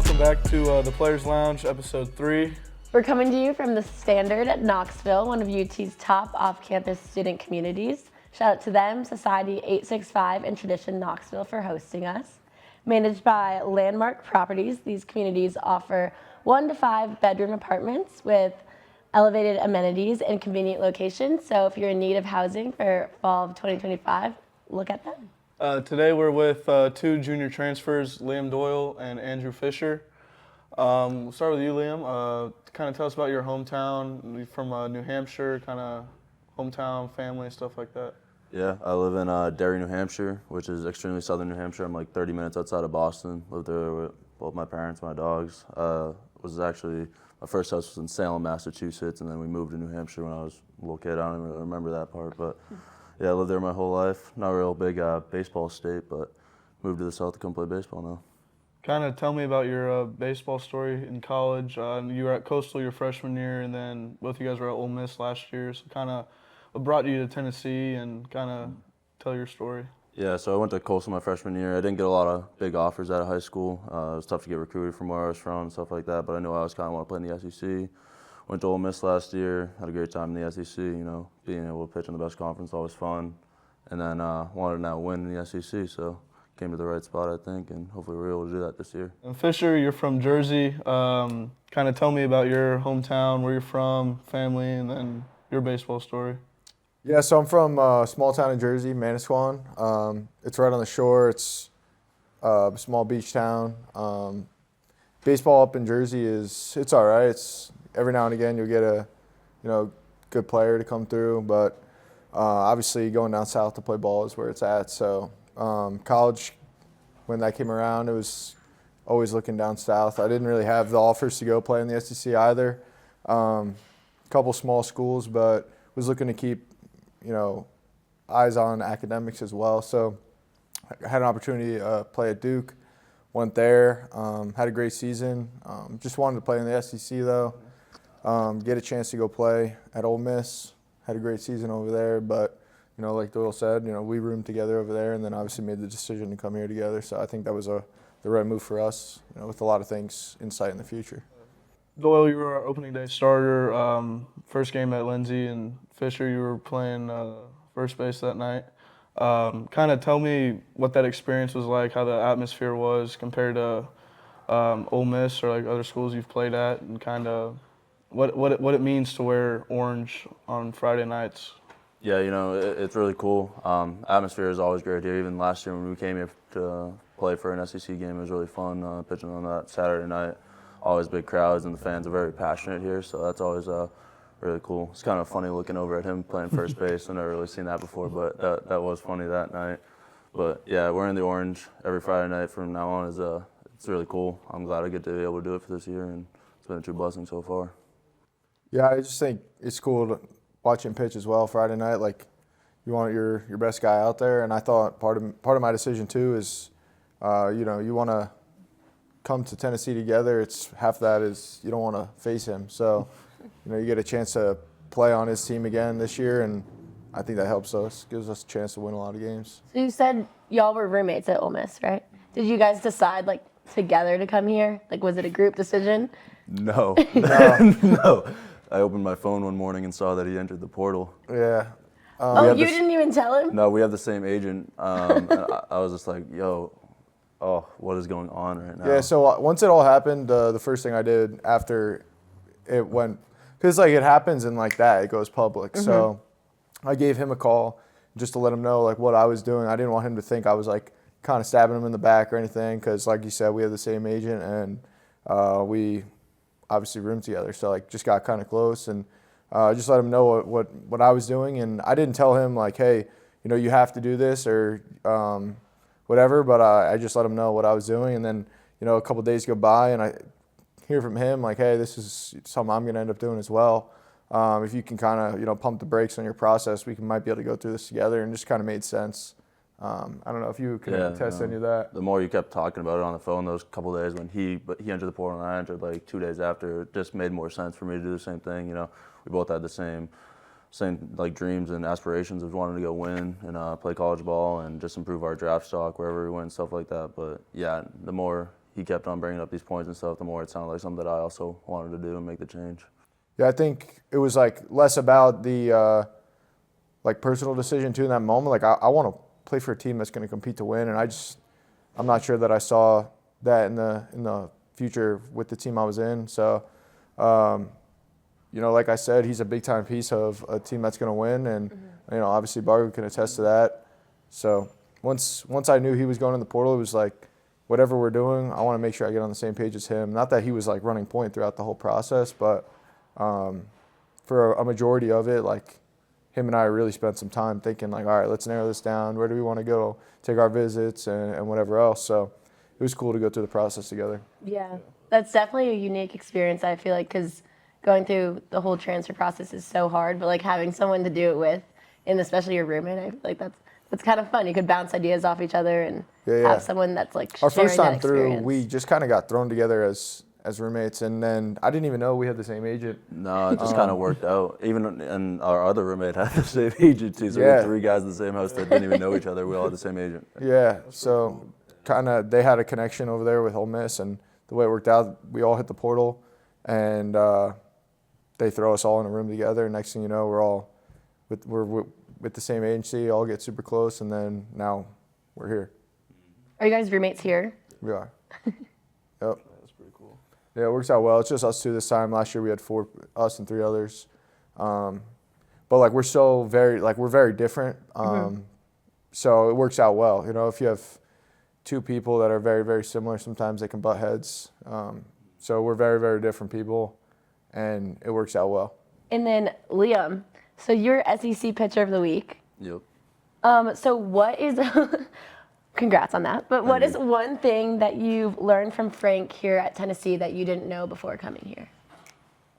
welcome back to the Players Lounge, episode 3. We're coming to you from the Standard at Knoxville, one of UT's top off-campus student communities. Shout out to them, Society 865 and Tradition Knoxville for hosting us. Managed by Landmark Properties, these communities offer 1 to 5 bedroom apartments with elevated amenities and convenient locations. So if you're in need of housing for fall of 2025, look at them. Today we're with 2 junior transfers, Liam Doyle and Andrew Fisher. We'll start with you, Liam. Kind of tell us about your hometown. You're from New Hampshire, kind of hometown, family, stuff like that. Yeah, I live in Derry, New Hampshire, which is extremely southern New Hampshire. I'm like 30 minutes outside of Boston. Lived there with both my parents, my dogs. My first house was in Salem, Massachusetts, and then we moved to New Hampshire when I was a little kid. I don't even really remember that part, but yeah, I lived there my whole life. Not a real big baseball state, but moved to the South to come play baseball now. Kind of tell me about your baseball story in college. You were at Coastal your freshman year, and then both of you guys were at Ole Miss last year. So kind of what brought you to Tennessee, and kind of tell your story. Yeah, so I went to Coastal my freshman year. I didn't get a lot of big offers out of high school. It was tough to get recruited from where I was from and stuff like that, but I knew I was kind of want to play in the SEC. Went to Ole Miss last year, had a great time in the SEC. You know, being able to pitch in the best conference, always fun. And then wanted to now win in the SEC, so came to the right spot, I think, and hopefully we're able to do that this year. And Fisher, you're from Jersey. Kind of tell me about your hometown, where you're from, family, and then your baseball story. Yeah, so I'm from a small town in Jersey, Manasquan. It's right on the shore. It's a small beach town. Baseball up in Jersey it's all right. It's every now and again you'll get a good player to come through, but obviously going down south to play ball is where it's at. So college, when that came around, it was always looking down south. I didn't really have the offers to go play in the SEC either. A couple small schools, but was looking to keep eyes on academics as well. So I had an opportunity to play at Duke, went there, had a great season. Just wanted to play in the SEC though, get a chance to go play at Ole Miss. Had a great season over there, but like Doyle said, we roomed together over there, and then obviously made the decision to come here together. So I think that was the right move for us, with a lot of things in sight in the future. Doyle, you were our opening day starter. First game at Lindsay, and Fisher, you were playing first base that night. Kind of tell me what that experience was like, how the atmosphere was compared to Ole Miss or like other schools you've played at, and kind of what it means to wear orange on Friday nights. Yeah, it's really cool. Atmosphere is always great here. Even last year when we came here to play for an SEC game, it was really fun pitching on that Saturday night. Always big crowds, and the fans are very passionate here, so that's always really cool. It's kind of funny looking over at him playing first base. I've never really seen that before, but that was funny that night. But yeah, wearing the orange every Friday night from now on it's really cool. I'm glad I get to be able to do it for this year, and it's been a true blessing so far. Yeah, I just think it's cool to watch him pitch as well Friday night. Like, you want your best guy out there, and I thought part of my decision too is, you want to come to Tennessee together. It's half that is you don't want to face him. So, you get a chance to play on his team again this year, and I think that helps us, gives us a chance to win a lot of games. So you said y'all were roommates at Ole Miss, right? Did you guys decide together to come here? Was it a group decision? No. No. I opened my phone one morning and saw that he entered the portal. Yeah. You didn't even tell him? No, we have the same agent. And I was just like, what is going on right now? Yeah, so once it all happened, the first thing I did after it went, because it happens and that, it goes public. Mm-hmm. So I gave him a call just to let him know what I was doing. I didn't want him to think I was kind of stabbing him in the back or anything, because like you said, we have the same agent, and we obviously roomed together. So just got kind of close, and just let him know what I was doing. And I didn't tell him hey, you have to do this or whatever, but I just let him know what I was doing. And then, a couple of days go by and I hear from him hey, this is something I'm going to end up doing as well. If you can kind of, pump the brakes on your process, we might be able to go through this together, and just kind of made sense. I don't know if you can attest any of that. The more you kept talking about it on the phone those couple of days when he entered the portal and I entered 2 days after, it just made more sense for me to do the same thing. We both had the same dreams and aspirations of wanting to go win and play college ball and just improve our draft stock wherever we went, stuff like that. But yeah, the more he kept on bringing up these points and stuff, the more it sounded like something that I also wanted to do and make the change. Yeah, I think it was like less about the like personal decision too in that moment. Like I want to play for a team that's going to compete to win, and I'm not sure that I saw that in the future with the team I was in. So, you know, like I said, he's a big time piece of a team that's going to win, and you know, obviously Bargo can attest to that. So once I knew he was going in the portal, it was like, whatever we're doing, I want to make sure I get on the same page as him. Not that he was like running point throughout the whole process, but for a majority of it, like him and I really spent some time thinking like, all right, let's narrow this down. Where do we want to go? Take our visits and whatever else. So it was cool to go through the process together. Yeah, that's definitely a unique experience, I feel like, because going through the whole transfer process is so hard, but like having someone to do it with, and especially your roommate, I feel like that's kind of fun. You could bounce ideas off each other and have someone that's like our sharing first time that through, experience. we just kind of got thrown together as roommates, and then I didn't even know we had the same agent. No, it just kind of worked out. Even and our other roommate had the same agent too. So we had 3 guys in the same house that didn't even know each other. We all had the same agent. Yeah, so kind of they had a connection over there with Ole Miss, and the way it worked out, we all hit the portal, and they throw us all in a room together. Next thing you know, we're with the same agency, all get super close, and then now we're here. Are you guys roommates here? We are. Yep. That's pretty cool. Yeah, it works out well. It's just us 2 this time. Last year we had 4, us and 3 others. But like we're very different. So it works out well. You know, if you have 2 people that are very, very similar, sometimes they can butt heads. So we're very, very different people, and it works out well. And then Liam, so you're SEC Pitcher of the Week. Yep. So what is, congrats on that, but what is one thing that you've learned from Frank here at Tennessee that you didn't know before coming here?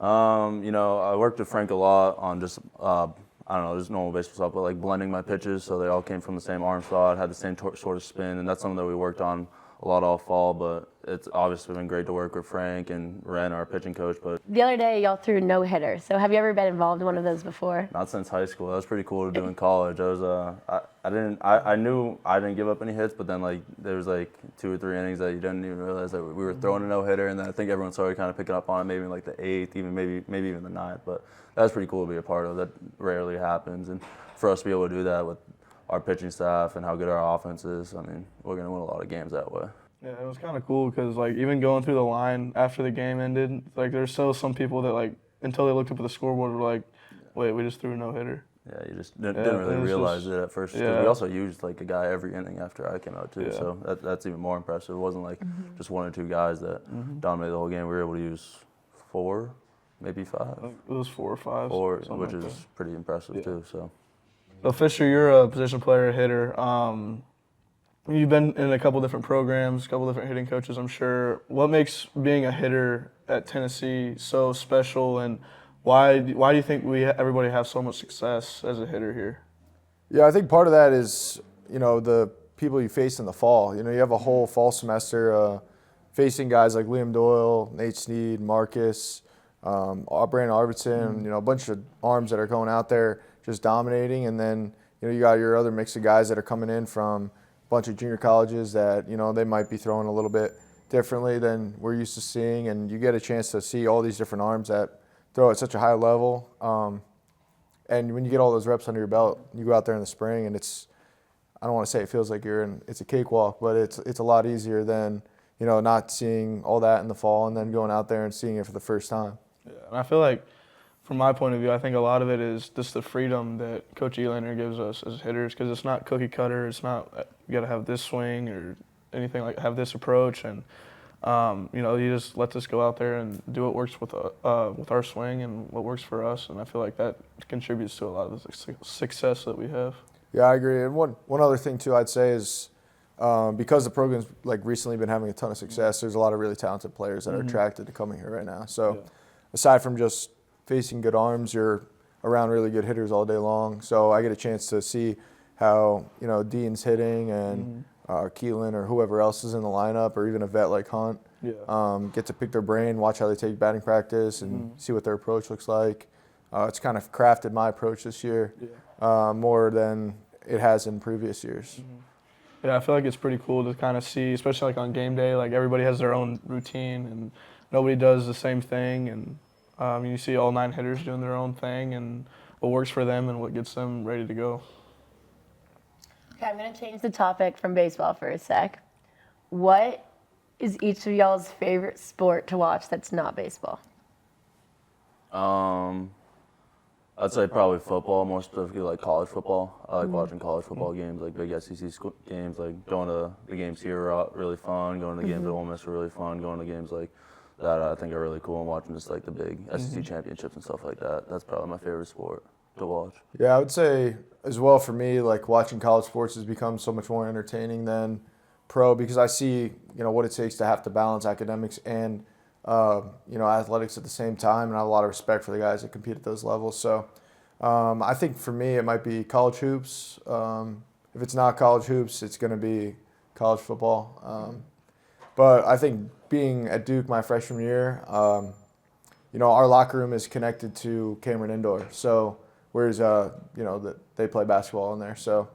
You know, I worked with Frank a lot on just, I don't know, just normal baseball stuff, but like blending my pitches so they all came from the same arm slot, had the same sort of spin, and that's something that we worked on a lot all fall, but it's obviously been great to work with Frank and Ren, our pitching coach. But The other day, y'all threw no-hitter. So have you ever been involved in one of those before? not since high school. That was pretty cool to do in college. I was, I knew I didn't give up any hits, but then like there was like 2 or 3 innings that you didn't even realize that we were throwing a no-hitter, and then I think everyone started kind of picking up on it, maybe in like the 8th, even maybe even the 9th. But that was pretty cool to be a part of. That rarely happens, and for us to be able to do that with our pitching staff and how good our offense is, I mean, we're gonna win a lot of games that way. Yeah, it was kind of cool because, like, even going through the line after the game ended, like, there's still some people that, like, until they looked up at the scoreboard were like, wait, we just threw a no-hitter. Yeah, you just didn't really realize it at first. 'Cause we also used, like, a guy every inning after I came out, too. Yeah. So that's even more impressive. It wasn't, like, just 1 or 2 guys that dominated the whole game. We were able to use 4, maybe 5. It was 4 or 5. 4, which is pretty impressive, too. So Fisher, you're a position player, a hitter. You've been in a couple different programs, a couple different hitting coaches, I'm sure. What makes being a hitter at Tennessee so special, and why do you think everybody has so much success as a hitter here? Yeah, I think part of that is, you know, the people you face in the fall. You know, you have a whole fall semester facing guys like Liam Doyle, Nate Snead, Marcus, Brandon Arvidsson, you know, a bunch of arms that are going out there just dominating. And then, you know, you got your other mix of guys that are coming in from bunch of junior colleges that, you know, they might be throwing a little bit differently than we're used to seeing, and you get a chance to see all these different arms that throw at such a high level. And when you get all those reps under your belt, you go out there in the spring, and I don't want to say it feels like it's a cakewalk, but it's a lot easier than, you know, not seeing all that in the fall and then going out there and seeing it for the first time. Yeah, and I feel like, from my point of view, I think a lot of it is just the freedom that Coach Elander gives us as hitters, because it's not cookie cutter. It's not you got to have this swing or anything like have this approach, and you know, you just let us go out there and do what works with our swing and what works for us, and I feel like that contributes to a lot of the success that we have. Yeah, I agree. And one other thing too, I'd say is because the program's like recently been having a ton of success, there's a lot of really talented players that are attracted to coming here right now. So aside from just facing good arms, you're around really good hitters all day long. So I get a chance to see how, you know, Dean's hitting and Keelan or whoever else is in the lineup, or even a vet like Hunt. Get to pick their brain, watch how they take batting practice, and see what their approach looks like. It's kind of crafted my approach this year more than it has in previous years. Yeah, I feel like it's pretty cool to kind of see, especially like on game day, like everybody has their own routine and nobody does the same thing. And you see all 9 hitters doing their own thing and what works for them and what gets them ready to go. Okay, I'm going to change the topic from baseball for a sec. What is each of y'all's favorite sport to watch that's not baseball? I'd say probably football, more specifically like college football. I like watching college football games, like big SEC games. Like going to the games here are really fun. Going to the games at Ole Miss are really fun. Going to games like that I think are really cool. And watching just like the big SEC championships and stuff like that. That's probably my favorite sport to watch. Yeah, I would say as well for me, like watching college sports has become so much more entertaining than pro because I see, what it takes to have to balance academics and, athletics at the same time. And I have a lot of respect for the guys that compete at those levels. So I think for me, it might be college hoops. If it's not college hoops, it's going to be college football. But I think being at Duke my freshman year, our locker room is connected to Cameron Indoor. So whereas, they play basketball in there. So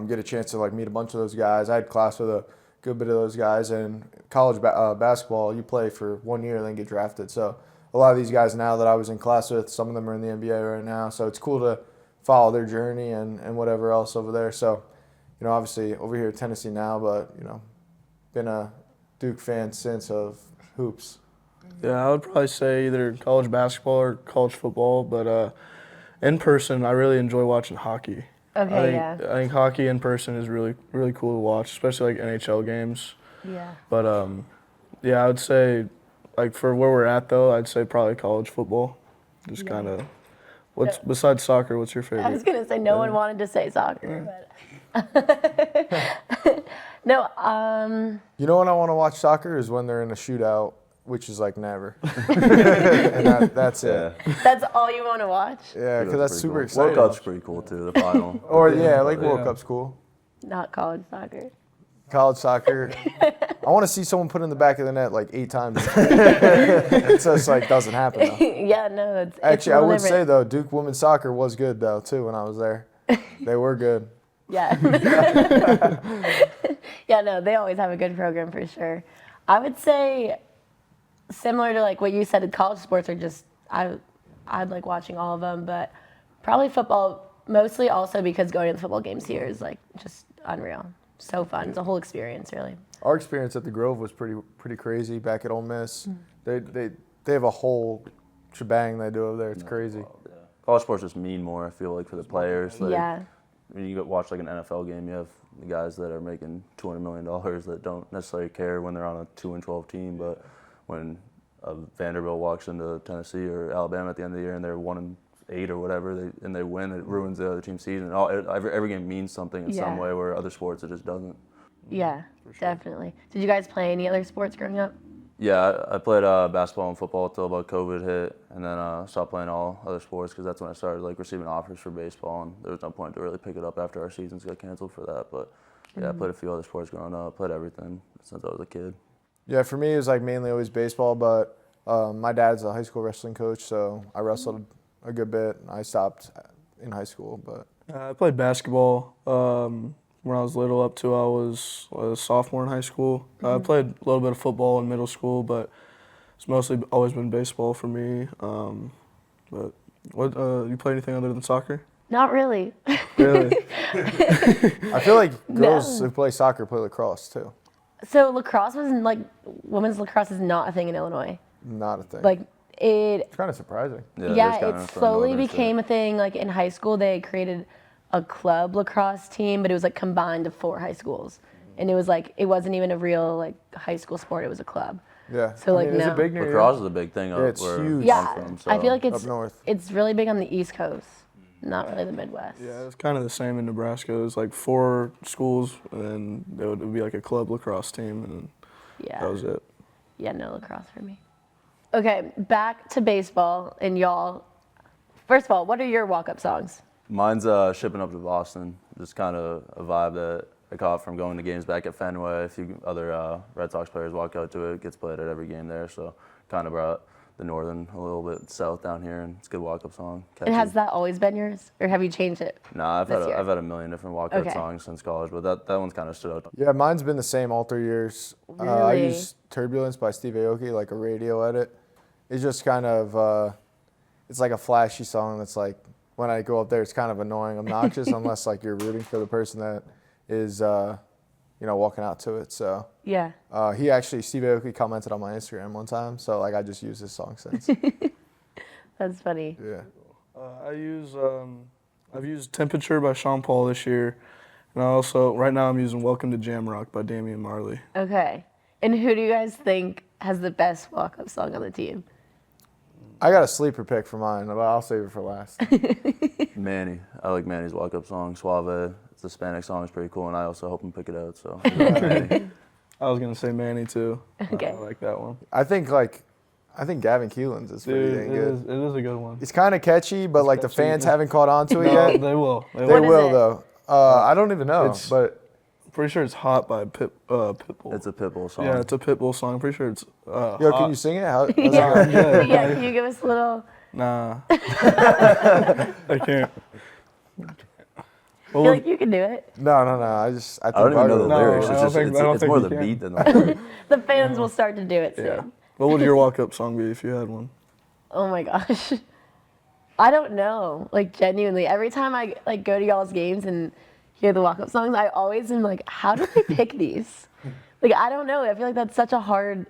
get a chance to meet a bunch of those guys. I had class with a good bit of those guys. And college basketball, you play for 1 year and then get drafted. So a lot of these guys now that I was in class with, some of them are in the NBA right now. So it's cool to follow their journey and whatever else over there. So, obviously over here in Tennessee now, but, been a Duke fan since of hoops. Yeah, I would probably say either college basketball or college football, but in person, I really enjoy watching hockey. Okay, I think hockey in person is really, really cool to watch, especially like NHL games. Yeah. But I would say, for where we're at though, I'd say probably college football. Just kind of, besides soccer, what's your favorite? I was going to say no one wanted to say soccer, but no. You know when I want to watch soccer is when they're in a shootout, which is never. And that's it. That's all you want to watch? Yeah, because that's super cool. exciting. World Cup's pretty cool too, the final. World Cup's cool. Not college soccer. College soccer. I want to see someone put in the back of the net 8 times. It just doesn't happen though. Yeah, no, it's Actually, I would say different. though, Duke women's soccer was good though too when I was there. They were good. Yeah. Yeah, no, they always have a good program for sure. I would say similar to what you said, college sports are just I'd like watching all of them, but probably football mostly also because going to the football games here is just unreal. So fun. It's a whole experience, really. Our experience at the Grove was pretty crazy back at Ole Miss. They have a whole shebang they do over there. It's crazy. Yeah. College sports just mean more, I feel like, for the players. Yeah. When you watch an NFL game, you have the guys that are making $200 million that don't necessarily care when they're on a 2-12 team, but when Vanderbilt walks into Tennessee or Alabama at the end of the year and they're 1-8 or whatever, they win, it ruins the other team's season. Every game means something in some way, where other sports it just doesn't. Yeah, definitely. Did you guys play any other sports growing up? Yeah, I played basketball and football until about COVID hit, and then stopped playing all other sports because that's when I started receiving offers for baseball, and there was no point to really pick it up after our seasons got canceled for that. But yeah, I played a few other sports growing up. I played everything since I was a kid. Yeah, for me it was mainly always baseball, but my dad's a high school wrestling coach, so I wrestled a good bit. I stopped in high school, but I played basketball when I was little up to I was a sophomore in high school. I played a little bit of football in middle school, but it's mostly always been baseball for me. But what you play anything other than soccer? Not really. Really? I feel like girls who play soccer play lacrosse too. So lacrosse was women's lacrosse is not a thing in Illinois. Not a thing. It's kind of surprising. It slowly became a thing. In high school, they created a club lacrosse team, but it was combined of 4 high schools, and it was it wasn't even a real high school sport. It was a club. Yeah. So is it big near lacrosse is a big thing. It's where huge. Yeah, I'm from, so. I feel like up north. it's really big on the East Coast, not really the Midwest. Yeah, it's kind of the same in Nebraska. It was 4 schools, and then it would be a club lacrosse team, and that was it. Yeah, no lacrosse for me. Okay, back to baseball, and y'all. First of all, what are your walk-up songs? Mine's Shipping Up to Boston. Just kind of a vibe that I caught from going to games back at Fenway. A few other Red Sox players walk out to it. It gets played at every game there, so kind of brought the northern, a little bit south down here, and it's a good walk-up song. Catchy. And has that always been yours, or have you changed it? Nah, I've this year? had a million different walk-up Okay. songs since college, but that one's kind of stood out. Yeah, mine's been the same all 3 years. I Really? use Turbulence by Steve Aoki, like a radio edit. It's just kind of, it's like a flashy song that's like, when I go up there, it's kind of annoying, obnoxious, unless like you're rooting for the person that is, walking out to it. So Yeah. he actually, Steve Aoki commented on my Instagram one time, so like I just use this song since. That's funny. Yeah. I've used Temperature by Sean Paul this year, and right now I'm using Welcome to Jamrock by Damian Marley. Okay. And who do you guys think has the best walk-up song on the team? I got a sleeper pick for mine, but I'll save it for last. Manny, I like Manny's walk-up song, Suave. It's a Hispanic song, it's pretty cool, and I also help him pick it out. So Manny. I was gonna say Manny too. Okay. I like that one. I think Gavin Keelan's is pretty Dude, dang good. it is a good one. It's kind of catchy, but like the catchy, fans yeah. haven't caught on to it No, yet. they will. They They What will. is will it? though. I don't even know, It's- but Pretty sure it's Hot by Pitbull. It's a Pitbull song. Yeah, it's a Pitbull song. I'm pretty sure it's yo, Hot. can you sing it? How's it Yeah. going? Yeah, Yeah, can you give us a little? Nah. I can't. I Well, feel like you can do it. No. I think I don't even know the No, lyrics. I It's don't just think- I don't it's think more you the can. beat than the lyrics. The fans will start to do it soon. yeah. What would your walk-up song be if you had one? Oh my gosh. I don't know. Like genuinely, every time I like go to y'all's games and hear the walk-up songs, I always am like, how do they pick these? Like I don't know. I feel like that's such a hard.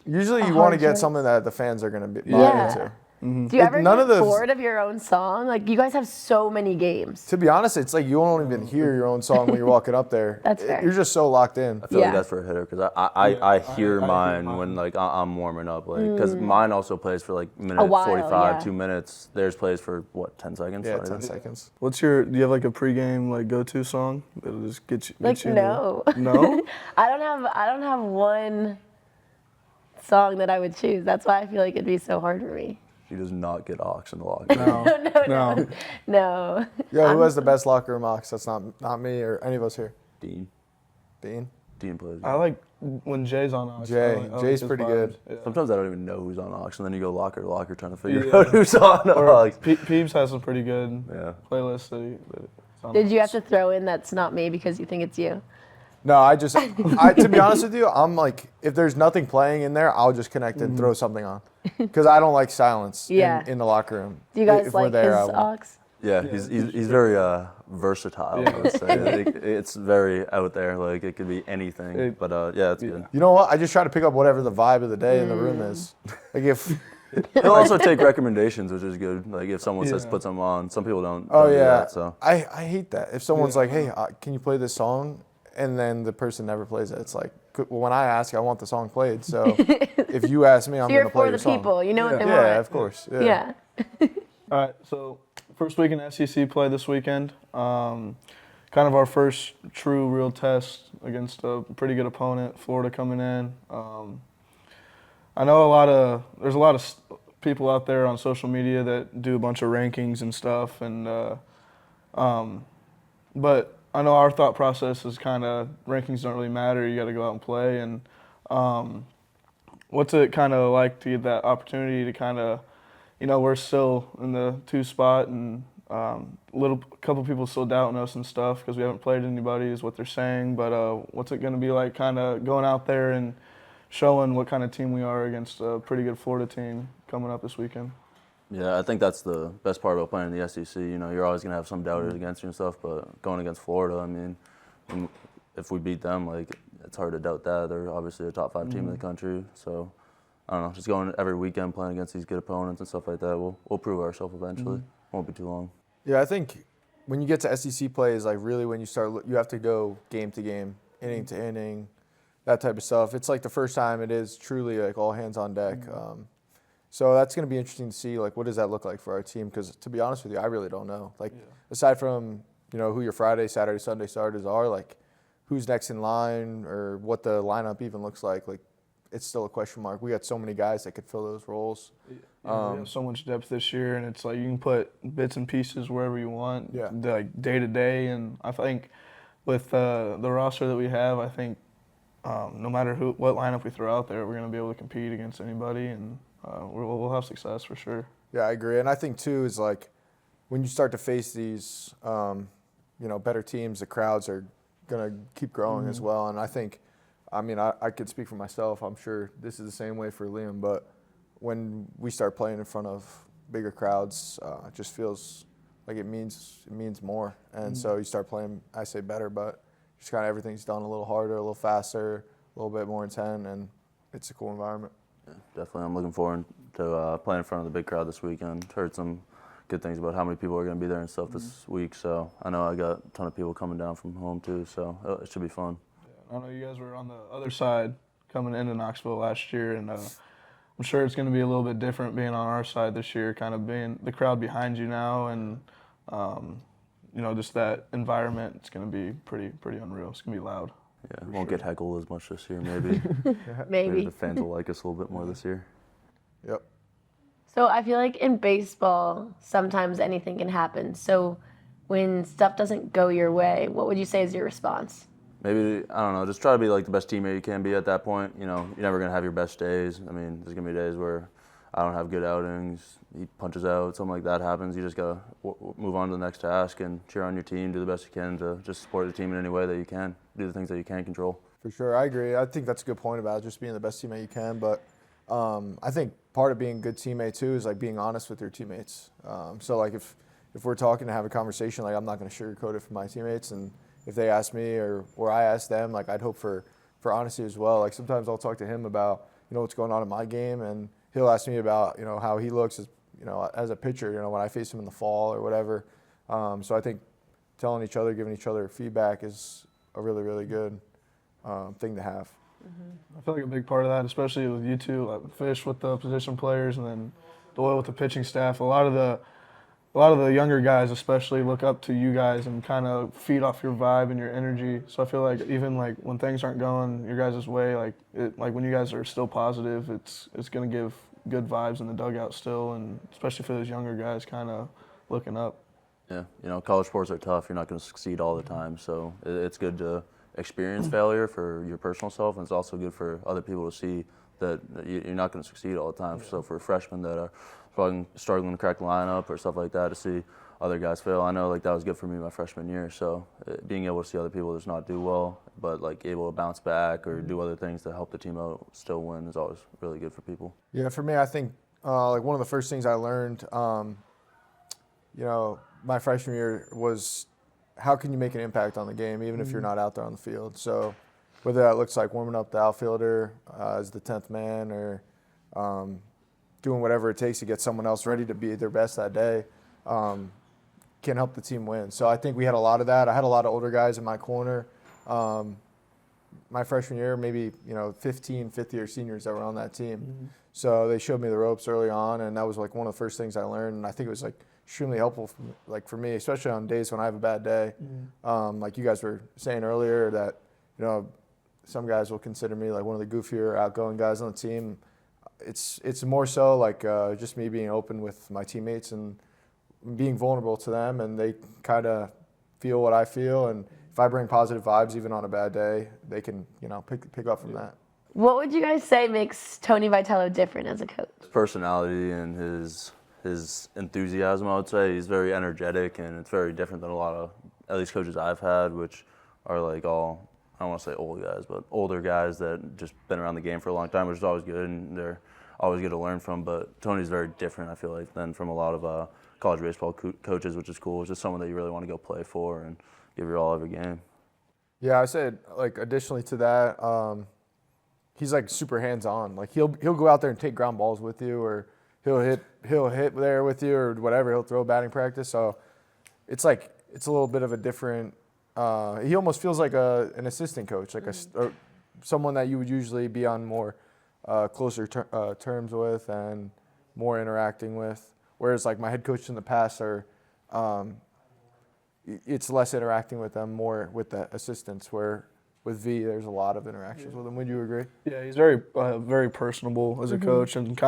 Usually A you want to hard get choice. something that the fans are going to buy Yeah. into. Do you ever none get of those- bored of your own song? Like you guys have so many games. To be honest, it's like you won't even hear your own song when you're walking up there. That's fair. You're just so locked in. I feel Yeah. like that's for a hitter because I hear mine when like I'm warming up, like because mine also plays for like minute while, 45, yeah. 2 minutes. Theirs plays for what 10 seconds. Yeah, Not 10 even. seconds. Do you have like a pregame like go-to song that'll just get you? Like get you no. No. I don't have one song that I would choose. That's why I feel like it'd be so hard for me. She does not get ox in the locker. No. No. Yo, who has the best locker room ox? That's not me or any of us here. Dean Dean? plays. I like when Jay's on Ox. Jay. I like Jay's his pretty vibes. good. Yeah. Sometimes I don't even know who's on ox, and then you go locker to locker trying to figure Yeah. out who's on ox. Peeves has some pretty good Yeah. playlists that it's on. Did you have to throw in that's not me because you think it's you? No, I to be honest with you, I'm like, if there's nothing playing in there, I'll just connect and throw something on. Because I don't like silence Yeah. in the locker room. Do you guys If we're like there, his I won't. aux? Yeah, he's very versatile. Yeah. I would say. It's very out there. Like it could be anything. But yeah, it's good. You know what? I just try to pick up whatever the vibe of the day in the room is. Like if, He'll also take recommendations, which is good. Like if someone says Yeah. put some on, some people don't. oh don't do yeah, that, so I hate that. If someone's like, hey, can you play this song? And then the person never plays it. It's like, well, when I ask, I want the song played. So if you ask me, I'm So going you're to play for your the song. people. You know what they Yeah, want. of course. Yeah. All right, so first week in SEC play this weekend. Kind of our first true real test against a pretty good opponent, Florida coming in. I know there's a lot of people out there on social media that do a bunch of rankings and stuff, and but I know our thought process is kind of rankings don't really matter. You got to go out and play, and what's it kind of like to get that opportunity to kind of, we're still in the 2 spot, and couple people still doubting us and stuff because we haven't played anybody is what they're saying. But what's it going to be like kind of going out there and showing what kind of team we are against a pretty good Florida team coming up this weekend? yeah, I think that's the best part about playing in the SEC. You're always gonna have some doubters against you and stuff, but going against Florida, I mean, if we beat them, like it's hard to doubt that. They're obviously a top 5 team in the country, so. I don't know, just going every weekend playing against these good opponents and stuff like that, we'll prove ourselves eventually. Won't be too long. Yeah, I think when you get to SEC play is like really when you start, you have to go game to game, inning to inning, that type of stuff. It's like the first time it is truly like all hands on deck. So that's going to be interesting to see, like, what does that look like for our team? Because to be honest with you, I really don't know. Like, aside from, who your Friday, Saturday, Sunday starters are, like, who's next in line or what the lineup even looks like, it's still a question mark. We got so many guys that could fill those roles. We have so much depth this year, and it's like you can put bits and pieces wherever you want, like day to day. And I think with the roster that we have, I think no matter what lineup we throw out there, we're going to be able to compete against anybody. And we'll have success for sure. Yeah, I agree. And I think too is like when you start to face these, better teams, the crowds are gonna keep growing as well. And I think, I could speak for myself. I'm sure this is the same way for Liam. But when we start playing in front of bigger crowds, it just feels like it means more. And so you start playing, I say better, but just kind of everything's done a little harder, a little faster, a little bit more intent, and it's a cool environment. Yeah, definitely. I'm looking forward to playing in front of the big crowd this weekend. Heard some good things about how many people are going to be there and stuff this week. So I know I got a ton of people coming down from home too. So it should be fun. Yeah, I know you guys were on the other side coming into Knoxville last year, and I'm sure it's going to be a little bit different being on our side this year, kind of being the crowd behind you now, and just that environment. It's going to be pretty unreal. It's going to be loud. Yeah, won't get heckled as much this year, maybe. Maybe. The fans will like us a little bit more this year. Yep. So I feel like in baseball, sometimes anything can happen. So when stuff doesn't go your way, what would you say is your response? Maybe, I don't know, just try to be like the best teammate you can be at that point. You're never going to have your best days. I mean, there's going to be days where I don't have good outings, he punches out, something like that happens. You just got to move on to the next task and cheer on your team, do the best you can to just support the team in any way that you can, do the things that you can control. For sure, I agree. I think that's a good point about just being the best teammate you can. But I think part of being a good teammate too is like being honest with your teammates. So like if we're talking to have a conversation, like I'm not going to sugarcoat it for my teammates, and if they ask me or I ask them, like I'd hope for honesty as well. Like sometimes I'll talk to him about what's going on in my game, and he'll ask me about how he looks as a pitcher, when I face him in the fall or whatever. So I think telling each other, giving each other feedback is a really, really good thing to have. I feel like a big part of that, especially with you two, like Fish with the position players, and then Doyle with the pitching staff. A lot of the younger guys, especially, look up to you guys and kind of feed off your vibe and your energy. So I feel like even like when things aren't going your guys' way, like when you guys are still positive, it's gonna give good vibes in the dugout still, and especially for those younger guys, kind of looking up. Yeah, college sports are tough. You're not going to succeed all the time, so it's good to experience failure for your personal self, and it's also good for other people to see that you're not going to succeed all the time. So for freshmen that are probably struggling to crack the lineup or stuff like that, to see other guys fail, I know like that was good for me my freshman year. So being able to see other people just not do well, but like able to bounce back or do other things to help the team out still win is always really good for people. Yeah, for me, I think like one of the first things I learned, my freshman year was how can you make an impact on the game even if you're not out there on the field. So whether that looks like warming up the outfielder as the 10th man or doing whatever it takes to get someone else ready to be their best that day can help the team win. So I think we had a lot of that. I had a lot of older guys in my corner. My freshman year, maybe 15 fifth-year seniors that were on that team. So they showed me the ropes early on, and that was like one of the first things I learned. And I think it was like extremely helpful for me, especially on days when I have a bad day. Like you guys were saying earlier that some guys will consider me like one of the goofier, outgoing guys on the team. It's more so like just me being open with my teammates and being vulnerable to them, and they kind of feel what I feel. And if I bring positive vibes even on a bad day, they can pick up from that. What would you guys say makes Tony Vitello different as a coach? His personality and his enthusiasm, I would say. He's very energetic, and it's very different than a lot of, at least coaches I've had, which are like all, I don't want to say old guys, but older guys that just been around the game for a long time, which is always good, and they're always good to learn from. But Tony's very different, I feel like, than from a lot of college baseball coaches, which is cool. It's just someone that you really want to go play for and give your all every game. Yeah, I said, like, additionally to that, he's like super hands-on. Like he'll go out there and take ground balls with you, or he'll hit there with you, or whatever. He'll throw batting practice. So it's a little bit of a different. He almost feels like an assistant coach, like someone that you would usually be on more closer terms with and more interacting with. Whereas like my head coach in the past are, it's less interacting with them, more with the assistants. Where with V, there's a lot of interactions with him. Would you agree? Yeah, he's very personable as a coach, and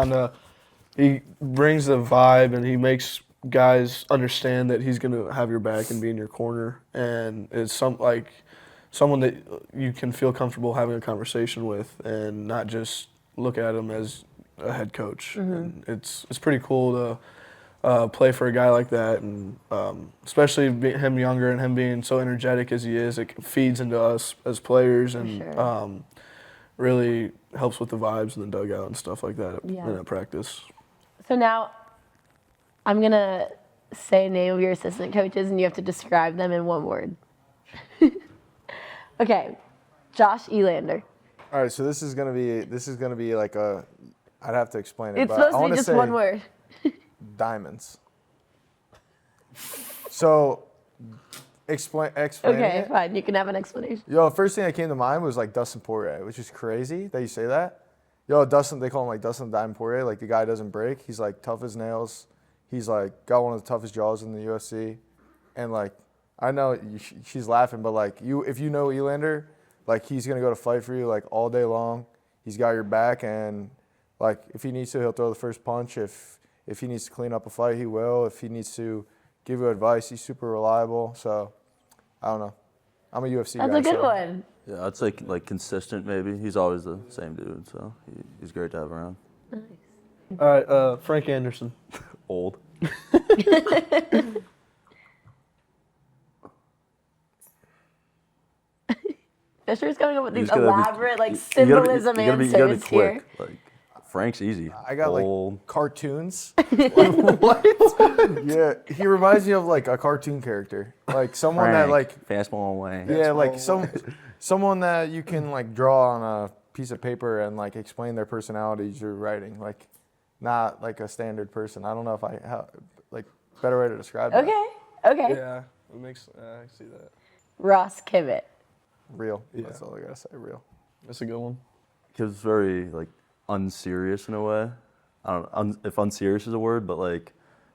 he brings the vibe, and he makes guys understand that he's gonna have your back and be in your corner, and it's someone that you can feel comfortable having a conversation with, and not just look at him as a head coach. And it's pretty cool to play for a guy like that, and especially him younger and him being so energetic as he is, it feeds into us as players and sure. really helps with the vibes in the dugout and stuff like that in practice. So now I'm going to say name of your assistant coaches, and you have to describe them in one word. Okay, Josh Elander. All right, so this is gonna be like a. I'd have to explain it. It's but supposed I to be wanna just say one word. diamonds. So, explain Okay, it. fine. You can have an explanation. Yo, first thing that came to mind was like Dustin Poirier, which is crazy that you say that. Yo, Dustin, they call him like Dustin the Diamond Poirier. Like the guy doesn't break. He's like tough as nails. He's like got one of the toughest jaws in the UFC. And like, I know she's laughing, but like if you know Elander, like he's gonna go to fight for you like all day long. He's got your back, and like if he needs to, he'll throw the first punch. If he needs to clean up a fight, he will. If he needs to give you advice, he's super reliable. So I don't know. I'm a UFC guy. That's a good so. one. Yeah, I'd say like consistent maybe. He's always the same dude, so he's great to have around. Nice. All right, Frank Anderson. Old. Fisher's coming up with You these just gotta be- elaborate like you gotta be- symbolism you gotta be answers here. quick. Like Frank's easy. I got Old. like cartoons. What? Yeah, he reminds me of like a cartoon character, like someone that like fastball away. yeah, like someone that you can like draw on a piece of paper and like explain their personalities you're writing, like not like a standard person. I don't know if I have like better way to describe that. Okay. Yeah, it makes I see that. Ross Kivett. Real. Yeah. That's all I gotta say. Real. That's a good one. He was very like unserious in a way. I don't know if unserious is a word, but like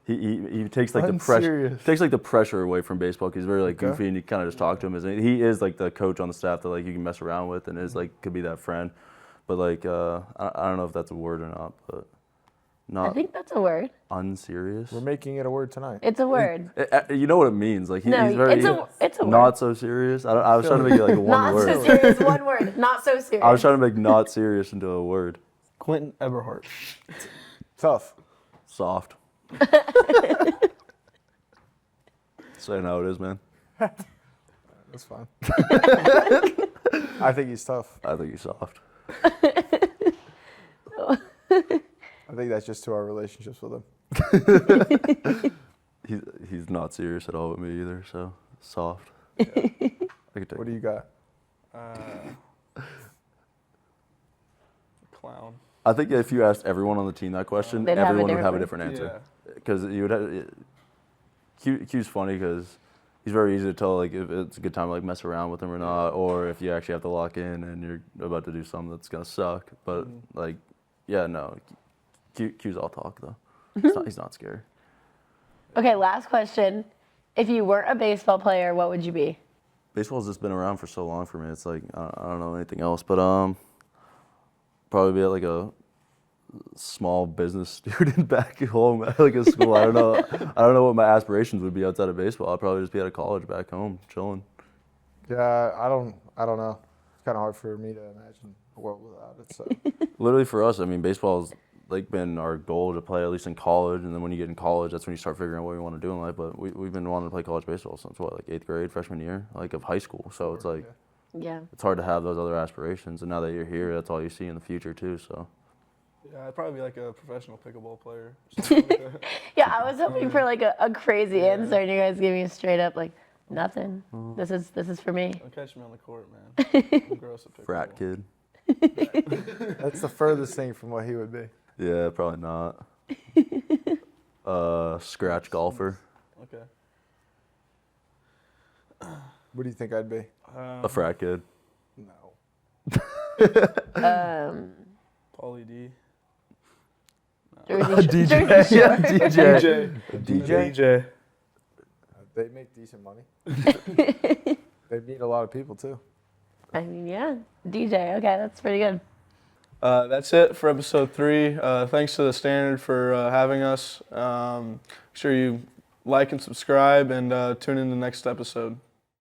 he takes like the pressure Unserious. takes like the pressure away from baseball because he's very like Okay. goofy and you kind of just talk to him as he is like the coach on the staff that like you can mess around with and is like could be that friend. But like I don't know if that's a word or not, but I not think that's a word. unserious. We're making it a word tonight. It's a word. You know what it means? Like No, he's very it's a word. not so serious. I was trying to make it like a one Not word. so serious. One word. Not so serious. I was trying to make not serious into a word. Quentin Eberhardt. Tough. Soft. Saying how it is, man. That's fine. I think he's tough. I think he's soft. I think that's just to our relationships with him. He's not serious at all with me either, so soft. I could take What do you got? Clown. I think if you asked everyone on the team that question, They'd have a everyone would have a different- different answer. Because you would have. Q's funny because he's very easy to tell like if it's a good time to like mess around with him or not, or if you actually have to lock in and you're about to do something that's gonna suck. But like, yeah, no, Q's all talk though. He's not scary. Okay, last question. If you weren't a baseball player, what would you be? Baseball's just been around for so long for me. It's like I don't know anything else, but probably be at like a small business student back at home at like a school. I don't know what my aspirations would be outside of baseball. I'd probably just be at a college back home chilling. Yeah, I don't know. It's kind of hard for me to imagine a world without it. So Literally for us, I mean, baseball's like been our goal to play at least in college, and then when you get in college, that's when you start figuring out what you want to do in life. But we've been wanting to play college baseball since what, like 8th grade, freshman year, like of high school. So it's like Yeah. it's hard to have those other aspirations, and now that you're here, that's all you see in the future too. So Yeah, I'd probably be like a professional pickleball player. Something like that. Yeah, I was hoping for like a crazy answer, and you guys gave me a straight up like nothing. This is for me. Don't catch me on the court, man. I'm gross at pickleball. frat kid. that's the furthest thing from what he would be. Yeah, probably not. Scratch golfer. Okay. What do you think I'd be? A frat kid. No. Paulie D. Jersey DJ. Shore. Yeah, DJ. DJ? DJ. They make decent money. They meet a lot of people too. I mean, yeah, DJ. Okay, that's pretty good. That's it for episode 3. Thanks to the Standard for having us. Make sure you like and subscribe and tune in the next episode.